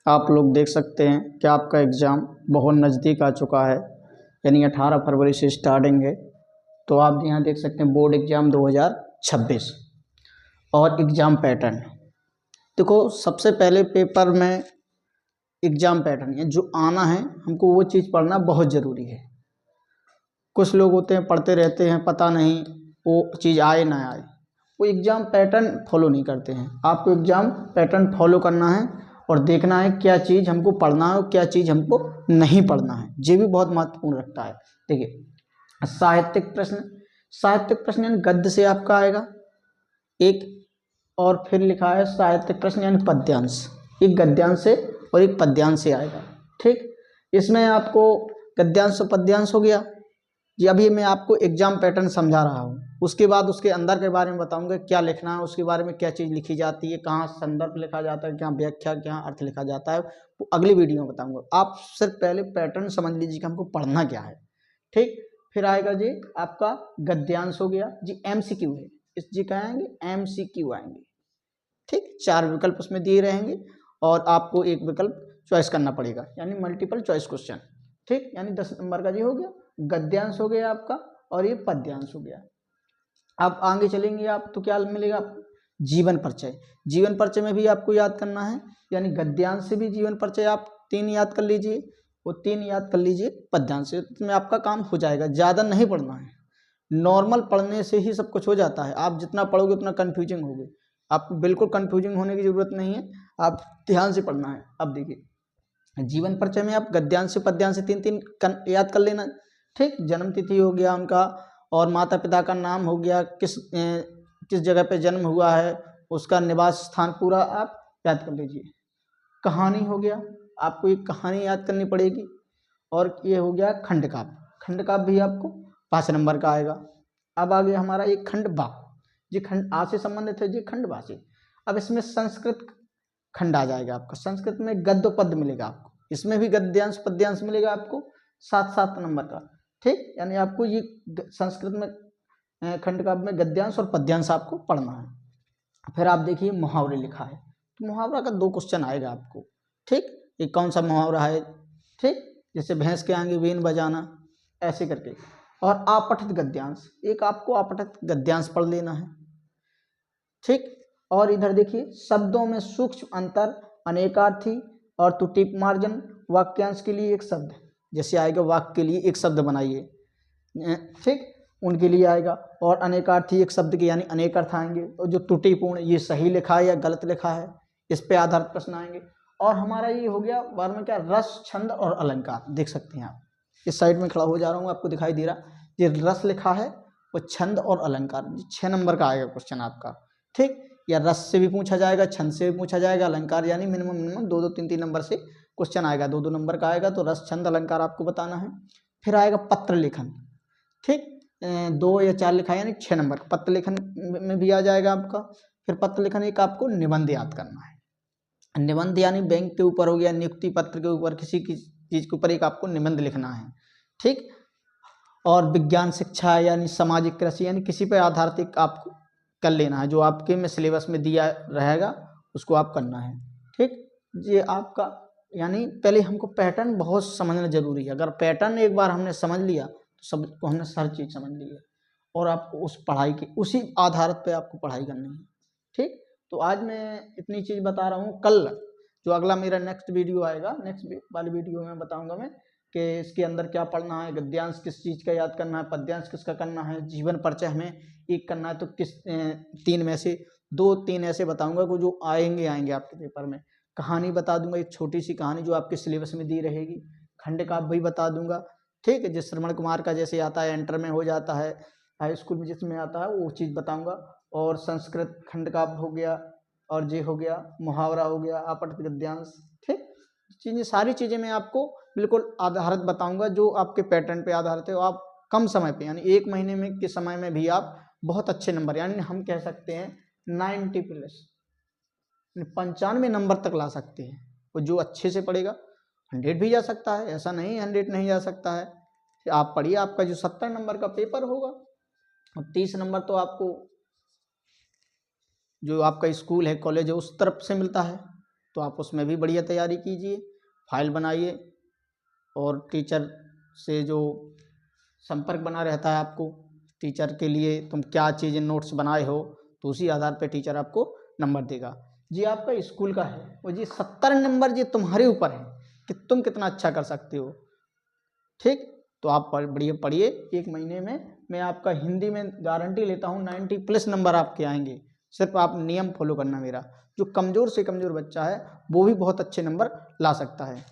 आप लोग देख सकते हैं कि आपका एग्ज़ाम बहुत नज़दीक आ चुका है, यानी 18 फरवरी से स्टार्टिंग है। तो आप यहाँ देख सकते हैं बोर्ड एग्ज़ाम 2026 और एग्ज़ाम पैटर्न। देखो, सबसे पहले पेपर में एग्ज़ाम पैटर्न है जो आना है, हमको वो चीज़ पढ़ना बहुत ज़रूरी है। कुछ लोग होते हैं पढ़ते रहते हैं, पता नहीं वो चीज़ आए ना आए, वो एग्ज़ाम पैटर्न फॉलो नहीं करते हैं। आपको एग्ज़ाम पैटर्न फॉलो करना है और देखना है क्या चीज़ हमको पढ़ना है और क्या चीज़ हमको नहीं पढ़ना है। ये भी बहुत महत्वपूर्ण रखता है। देखिए, साहित्यिक प्रश्न, साहित्यिक प्रश्न यानी गद्य से आपका आएगा एक, और फिर लिखा है साहित्यिक प्रश्न यानी पद्यांश, एक गद्यांश से और एक पद्यांश से आएगा। ठीक, इसमें आपको गद्यांश और पद्यांश हो गया। ये अभी मैं आपको एग्जाम पैटर्न समझा रहा हूँ, उसके बाद उसके अंदर के बारे में बताऊंगा क्या लिखना है, उसके बारे में क्या चीज़ लिखी जाती है, कहाँ संदर्भ लिखा जाता है, क्या व्याख्या, क्या अर्थ लिखा जाता है, वो अगली वीडियो में बताऊंगा। आप सिर्फ पहले पैटर्न समझ लीजिए कि हमको पढ़ना क्या है। ठीक, फिर आएगा जी आपका गद्यांश हो गया जी, MCQ है, इस जी क्या आएंगे, MCQ आएंगे। ठीक, 4 विकल्प उसमें दिए रहेंगे और आपको एक विकल्प चॉइस करना पड़ेगा, यानी मल्टीपल चॉइस क्वेश्चन। ठीक, यानी 10 नंबर का ये हो गया, गद्यांश हो गया आपका और ये पद्यांश हो गया। अब आगे चलेंगे आप तो क्या मिलेगा आपको, जीवन परिचय। जीवन परिचय में भी आपको याद करना है, यानी गद्यांश से भी जीवन परिचय आप 3 याद कर लीजिए, वो 3 याद कर लीजिए पद्यांश से, इसमें आपका काम हो जाएगा। ज़्यादा नहीं पढ़ना है, नॉर्मल पढ़ने से ही सब कुछ हो जाता है। आप जितना पढ़ोगे उतना कन्फ्यूजिंग होगी, आपको बिल्कुल कन्फ्यूजिंग होने की ज़रूरत नहीं है, आप ध्यान से पढ़ना है। अब देखिए, जीवन परिचय में आप गद्यांश से पद्यांश से 3-3 याद कर लेना। ठीक, जन्म तिथि हो गया उनका, और माता पिता का नाम हो गया, किस जगह पे जन्म हुआ है, उसका निवास स्थान पूरा आप याद कर लीजिए। कहानी हो गया, आपको एक कहानी याद करनी पड़ेगी। और ये हो गया खंड काव्य, खंड काव्य भी आपको 5 नंबर का आएगा। अब आ गया हमारा एक खंड बा, जी खंड आ से संबंधित है, जी खंड बा से। अब इसमें संस्कृत खंड आ जाएगा आपका, संस्कृत में गद्य पद्य मिलेगा आपको, इसमें भी गद्यांश पद्यांश मिलेगा आपको 7-7 नंबर का। ठीक, यानी आपको ये संस्कृत में खंड काव्य में गद्यांश और पद्यांश आपको पढ़ना है। फिर आप देखिए मुहावरे लिखा है, तो मुहावरा का 2 क्वेश्चन आएगा आपको। ठीक, ये कौन सा मुहावरा है, ठीक, जैसे भैंस के आगे बीन बजाना, ऐसे करके। और आपठित गद्यांश, एक आपको आपठित गद्यांश पढ़ लेना है। ठीक, और इधर देखिए शब्दों में सूक्ष्म अंतर, अनेकार्थी और त्रुटि मार्जन, वाक्यांश के लिए एक शब्द, जैसे आएगा वाक्य के लिए एक शब्द बनाइए, ठीक, उनके लिए आएगा। और अनेकार्थी एक शब्द के यानी अनेक अर्थ आएंगे, और जो त्रुटिपूर्ण ये सही लिखा है या गलत लिखा है, इस पे आधारित प्रश्न आएंगे। और हमारा ये हो गया बार में क्या, रस, छंद और अलंकार। देख सकते हैं आप, इस साइड में खड़ा हो जा रहा हूँ, आपको दिखाई दे रहा, ये रस लिखा है, वो छंद और अलंकार, 6 नंबर का आएगा क्वेश्चन आपका। ठीक, या रस से भी पूछा जाएगा, छंद से भी पूछा जाएगा, अलंकार यानी मिनिमम 2-2, 3-3 नंबर से क्वेश्चन आएगा, 2-2 नंबर का आएगा। तो रस, छंद, अलंकार आपको बताना है। फिर आएगा पत्र लेखन। ठीक, 2 या 4 लिखा है, यानी 6 नंबर पत्र लेखन में भी आ जाएगा आपका। फिर पत्र लेखन एक आपको निबंध याद करना है। निबंध यानी बैंक के ऊपर हो गया, नियुक्ति पत्र के ऊपर, किसी की चीज़ के ऊपर एक आपको निबंध लिखना है। ठीक, और विज्ञान शिक्षा यानी सामाजिक कृषि, यानी किसी पर आधारित आपको कर लेना है, जो आपके में सिलेबस में दिया रहेगा उसको आप करना है। ठीक, ये आपका, यानी पहले हमको पैटर्न बहुत समझना जरूरी है। अगर पैटर्न एक बार हमने समझ लिया तो सब को हमने हर चीज़ समझ ली है, और आपको उस पढ़ाई की उसी आधार पे आपको पढ़ाई करनी है। ठीक, तो आज मैं इतनी चीज़ बता रहा हूँ। कल जो अगला मेरा नेक्स्ट वीडियो आएगा, नेक्स्ट वाली वीडियो में बताऊँगा मैं कि इसके अंदर क्या पढ़ना है, गद्यांश किस चीज़ का याद करना है, पद्यांश किसका करना है, जीवन परिचय हमें एक करना है, तो किस 3 में से 2-3 ऐसे बताऊंगा कि जो आएंगे आपके पेपर में। कहानी बता दूंगा, एक छोटी सी कहानी जो आपके सिलेबस में दी रहेगी। खंड काव्य भी बता दूंगा। ठीक है, जिस श्रवण कुमार का जैसे आता है, एंटर में हो जाता है, हाई स्कूल में जिसमें आता है वो चीज़ बताऊंगा। और संस्कृत खंड काव्य हो गया, और जे हो गया, मुहावरा हो गया, आपठित गद्यांश। ठीक, चीज़ें, सारी चीज़ें मैं आपको बिल्कुल आधारित बताऊंगा, जो आपके पैटर्न पे आधारित है। आप कम समय पे, यानी 1 महीने में के समय में भी आप बहुत अच्छे नंबर, यानी हम कह सकते हैं 90+, 95 नंबर तक ला सकते हैं। और जो अच्छे से पढ़ेगा 100 भी जा सकता है, ऐसा नहीं 100 नहीं जा सकता है। आप पढ़िए, आपका जो 70 नंबर का पेपर होगा, और 30 नंबर तो आपको जो आपका स्कूल है, कॉलेज है, उस तरफ से मिलता है। तो आप उसमें भी बढ़िया तैयारी कीजिए, फाइल बनाइए और टीचर से जो संपर्क बना रहता है आपको, टीचर के लिए तुम क्या चीज़ें नोट्स बनाए हो, तो उसी आधार पर टीचर आपको नंबर देगा। जी आपका स्कूल का है वो जी 70 नंबर जी तुम्हारे ऊपर है कि तुम कितना अच्छा कर सकते हो। ठीक, तो आप बढ़िया पढ़िए। एक महीने में मैं आपका हिंदी में गारंटी लेता हूँ 90+ नंबर आपके आएंगे। सिर्फ आप नियम फॉलो करना मेरा। जो कमज़ोर से कमज़ोर बच्चा है वो भी बहुत अच्छे नंबर ला सकता है।